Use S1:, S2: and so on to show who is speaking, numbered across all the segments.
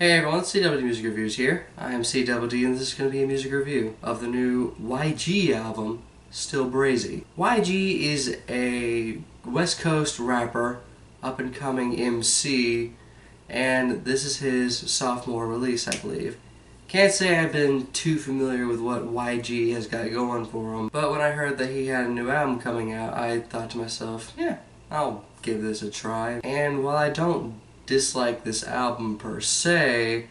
S1: Hey everyone, CWD Music Reviews here. I am CWD and this is going to be a music review of the new YG album, Still Brazy. YG is a West Coast rapper, up-and-coming MC, and this is his sophomore release, I believe. Can't say I've been too familiar with what YG has got going for him, but when I heard that he had a new album coming out, I thought to myself, yeah, I'll give this a try. And while I don't dislike this album per se,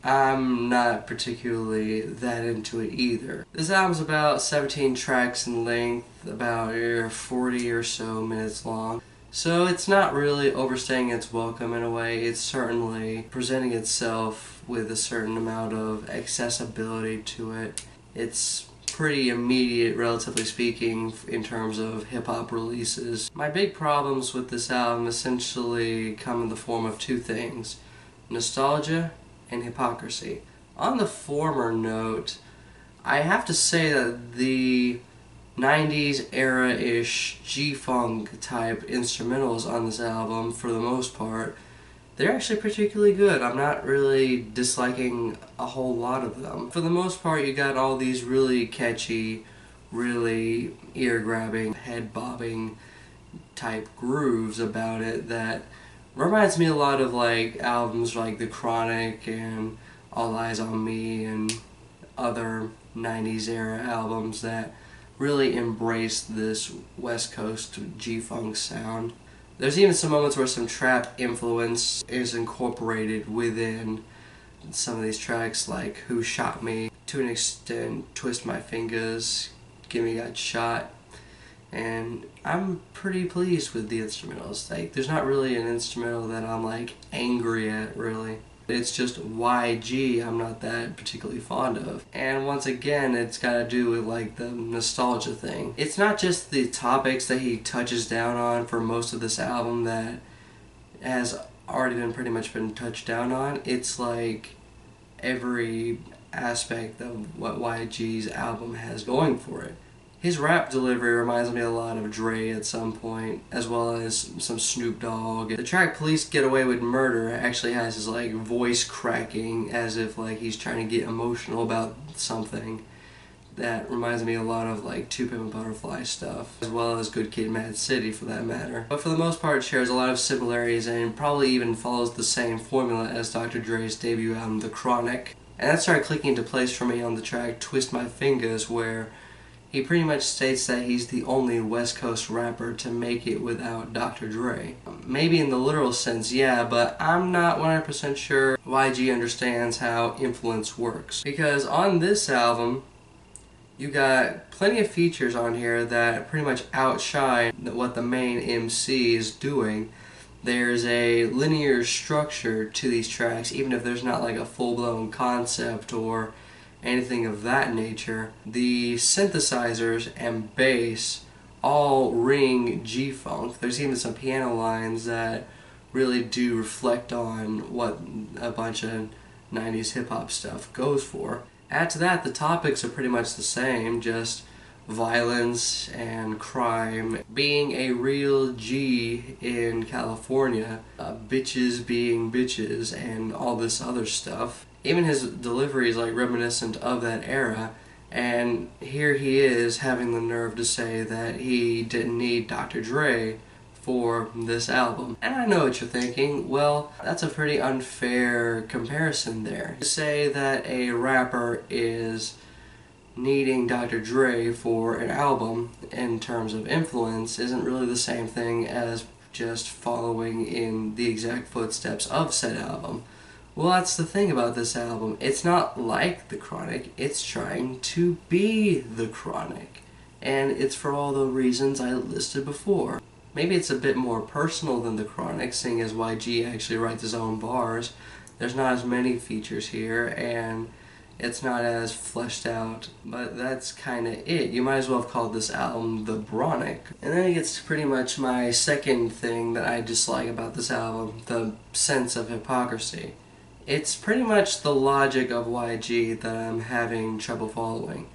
S1: I'm not particularly that into it either. This album's about 17 tracks in length, about 40 or so minutes long. So it's not really overstaying its welcome in a way. It's certainly presenting itself with a certain amount of accessibility to it. It's pretty immediate, relatively speaking, in terms of hip-hop releases. My big problems with this album essentially come in the form of two things: nostalgia and hypocrisy. On the former note, I have to say that the 90s era-ish G-Funk type instrumentals on this album, for the most part, they're actually particularly good. I'm not really disliking a whole lot of them. For the most part, you got all these really catchy, really ear-grabbing, head-bobbing type grooves about it that reminds me a lot of like albums like The Chronic and All Eyes on Me and other 90s era albums that really embrace this West Coast G-Funk sound. There's even some moments where some trap influence is incorporated within some of these tracks, like Who Shot Me, to an extent Twist My Fingers, Gimmie Got Shot, and I'm pretty pleased with the instrumentals. Like, there's not really an instrumental that I'm like angry at, really. It's just YG I'm not that particularly fond of. And once again, it's got to do with like the nostalgia thing. It's not just the topics that he touches down on for most of this album that has already pretty much been touched down on. It's like every aspect of what YG's album has going for it. His rap delivery reminds me a lot of Dre at some point, as well as some Snoop Dogg. The track Police Get Away with Murder actually has his like voice cracking as if like he's trying to get emotional about something. That reminds me a lot of like Two Pimp a Butterfly stuff, as well as Good Kid, Mad City for that matter. But for the most part, it shares a lot of similarities and probably even follows the same formula as Dr. Dre's debut album, The Chronic. And that started clicking into place for me on the track Twist My Fingers, where he pretty much states that he's the only West Coast rapper to make it without Dr. Dre. Maybe in the literal sense, yeah, but I'm not 100% sure YG understands how influence works. Because on this album, you got plenty of features on here that pretty much outshine what the main MC is doing. There's a linear structure to these tracks, even if there's not like a full-blown concept or anything of that nature. The synthesizers and bass all ring G-Funk. There's even some piano lines that really do reflect on what a bunch of 90s hip-hop stuff goes for. Add to that, the topics are pretty much the same, just violence and crime, being a real G in California, bitches being bitches, and all this other stuff. Even his delivery is like reminiscent of that era, and here he is having the nerve to say that he didn't need Dr. Dre for this album. And I know what you're thinking, well, that's a pretty unfair comparison there. To say that a rapper is needing Dr. Dre for an album in terms of influence isn't really the same thing as just following in the exact footsteps of said album. Well, that's the thing about this album. It's not like The Chronic, it's trying to be The Chronic. And it's for all the reasons I listed before. Maybe it's a bit more personal than The Chronic, seeing as YG actually writes his own bars. There's not as many features here, and it's not as fleshed out, but that's kinda it. You might as well have called this album The Bronic. And then it gets to pretty much my second thing that I dislike about this album, the sense of hypocrisy. It's pretty much the logic of YG that I'm having trouble following.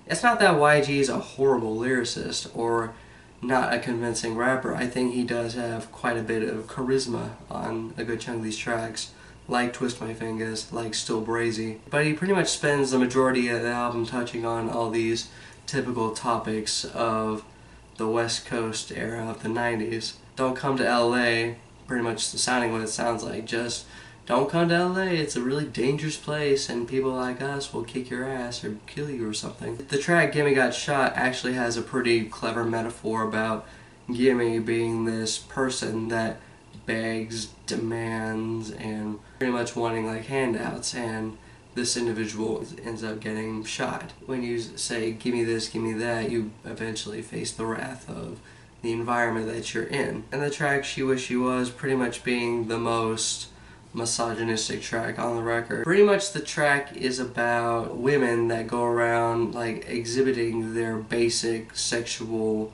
S1: It's not that YG is a horrible lyricist or not a convincing rapper. I think he does have quite a bit of charisma on a good chunk of these tracks. like Twist My Fingers, like Still Brazy. But he pretty much spends the majority of the album touching on all these typical topics of the West Coast era of the 90s. Don't come to LA, pretty much sounding what it sounds like, just don't come to LA, it's a really dangerous place and people like us will kick your ass or kill you or something. The track Gimmie Got Shot actually has a pretty clever metaphor about Gimmie being this person that begs, demands, and pretty much wanting like handouts, and this individual ends up getting shot. When you say gimme this, gimme that, you eventually face the wrath of the environment that you're in. And the track She Wish She Was pretty much being the most misogynistic track on the record. Pretty much the track is about women that go around like exhibiting their basic sexual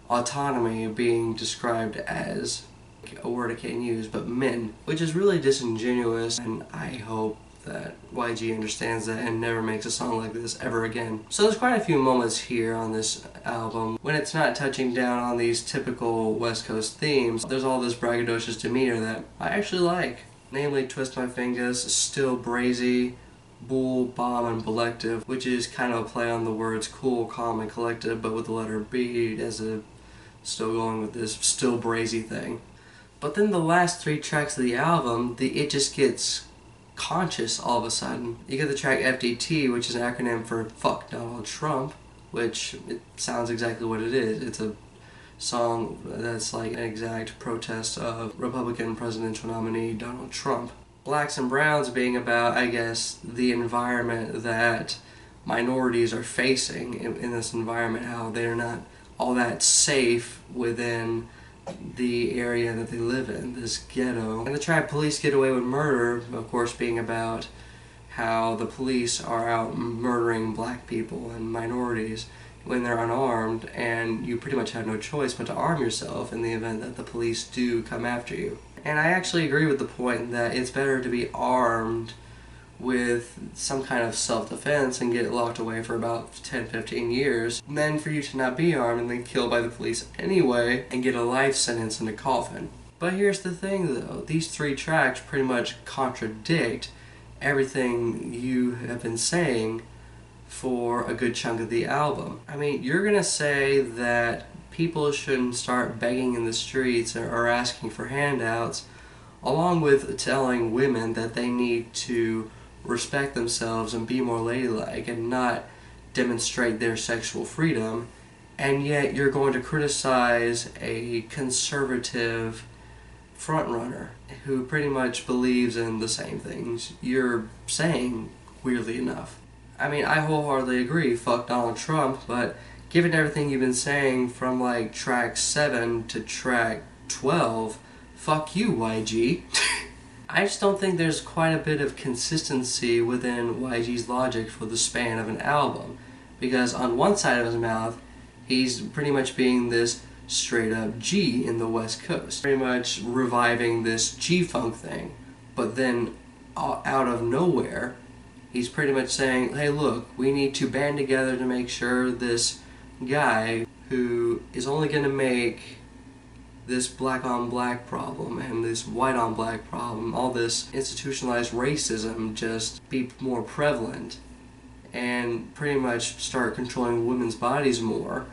S1: autonomy being described as a word I can't use, but men, which is really disingenuous, and I hope that YG understands that and never makes a song like this ever again. So there's quite a few moments here on this album when it's not touching down on these typical West Coast themes. There's all this braggadocious demeanor that I actually like, namely Twist My Fingers, Still Brazy, Bull, Bomb, and Collective, which is kind of a play on the words cool, calm, and collective, but with the letter B as a still going with this Still Brazy thing. But then the last 3 tracks of the album, it just gets conscious all of a sudden. You get the track FDT, which is an acronym for Fuck Donald Trump, which it sounds exactly what it is. It's a song that's like an exact protest of Republican presidential nominee Donald Trump. Blacks and Browns being about, I guess, the environment that minorities are facing in this environment, how they're not all that safe within the area that they live in, this ghetto. And the track Police Get Away with Murder, of course, being about how the police are out murdering black people and minorities when they're unarmed, and you pretty much have no choice but to arm yourself in the event that the police do come after you. And I actually agree with the point that it's better to be armed with some kind of self-defense and get locked away for about 10-15 years than for you to not be armed and then killed by the police anyway and get a life sentence in a coffin. But here's the thing though, these 3 tracks pretty much contradict everything you have been saying for a good chunk of the album. I mean, you're gonna say that people shouldn't start begging in the streets or asking for handouts, along with telling women that they need to respect themselves and be more ladylike and not demonstrate their sexual freedom, and yet you're going to criticize a conservative frontrunner who pretty much believes in the same things you're saying, weirdly enough. I mean, I wholeheartedly agree, fuck Donald Trump, but given everything you've been saying from like track 7 to track 12, fuck you, YG. I just don't think there's quite a bit of consistency within YG's logic for the span of an album. Because on one side of his mouth, he's pretty much being this straight up G in the West Coast. Pretty much reviving this G-funk thing. But then, out of nowhere, he's pretty much saying, hey look, we need to band together to make sure this guy who is only going to make this black on black problem and this white on black problem, all this institutionalized racism just be more prevalent and pretty much start controlling women's bodies more.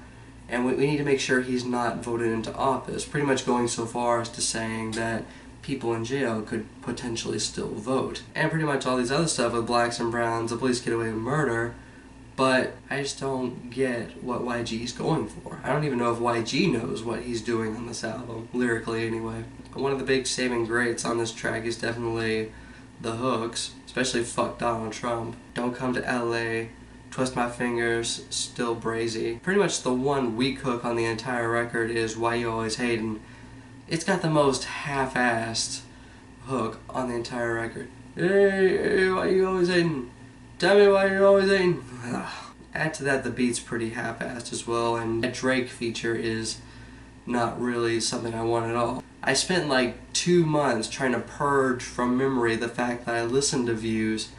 S1: And we need to make sure he's not voted into office, pretty much going so far as to saying that people in jail could potentially still vote. And pretty much all these other stuff with blacks and browns, the police get away with murder. But I just don't get what YG's going for. I don't even know if YG knows what he's doing on this album, lyrically anyway. One of the big saving grates on this track is definitely the hooks, especially Fuck Donald Trump, Don't Come to LA, Twist My Fingers, Still Brazy. Pretty much the one weak hook on the entire record is Why You Always Hatin'. It's got the most half-assed hook on the entire record. Hey, why you always hating? Tell me why you're always hating. Add to that the beat's pretty half-assed as well, and that Drake feature is not really something I want at all. I spent like 2 months trying to purge from memory the fact that I listened to Views,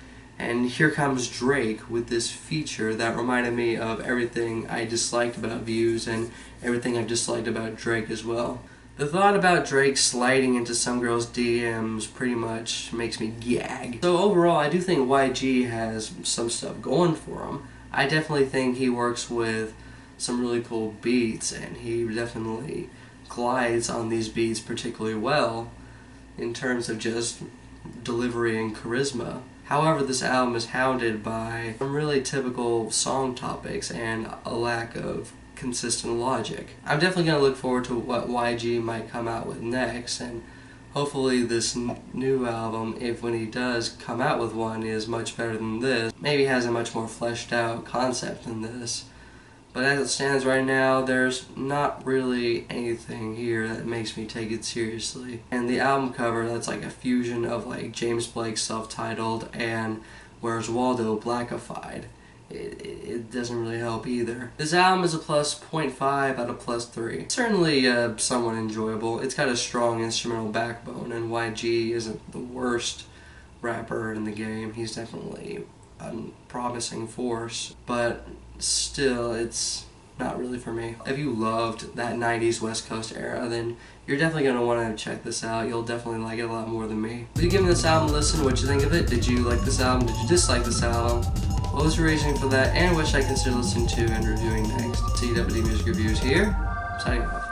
S1: and here comes Drake with this feature that reminded me of everything I disliked about Views and everything I disliked about Drake as well. The thought about Drake sliding into some girl's DMs pretty much makes me gag. So overall, I do think YG has some stuff going for him. I definitely think he works with some really cool beats, and he definitely glides on these beats particularly well in terms of just delivery and charisma. However, this album is hounded by some really typical song topics and a lack of consistent logic. I'm definitely going to look forward to what YG might come out with next, and hopefully this new album, if when he does come out with one, is much better than this. Maybe has a much more fleshed out concept than this. But as it stands right now, there's not really anything here that makes me take it seriously. And the album cover, that's like a fusion of like James Blake's self-titled and Where's Waldo Blackified. It doesn't really help either. This album is a plus 0.5 out of plus 3. Certainly somewhat enjoyable. It's got a strong instrumental backbone, and YG isn't the worst rapper in the game. He's definitely a promising force, but still, it's not really for me. If you loved that 90s West Coast era, then you're definitely going to want to check this out. You'll definitely like it a lot more than me. If you give this album a listen, what'd you think of it? Did you like this album? Did you dislike this album? What was your reasoning for that, and what should I consider listening to and reviewing next? CWD Music Reviews here, signing off.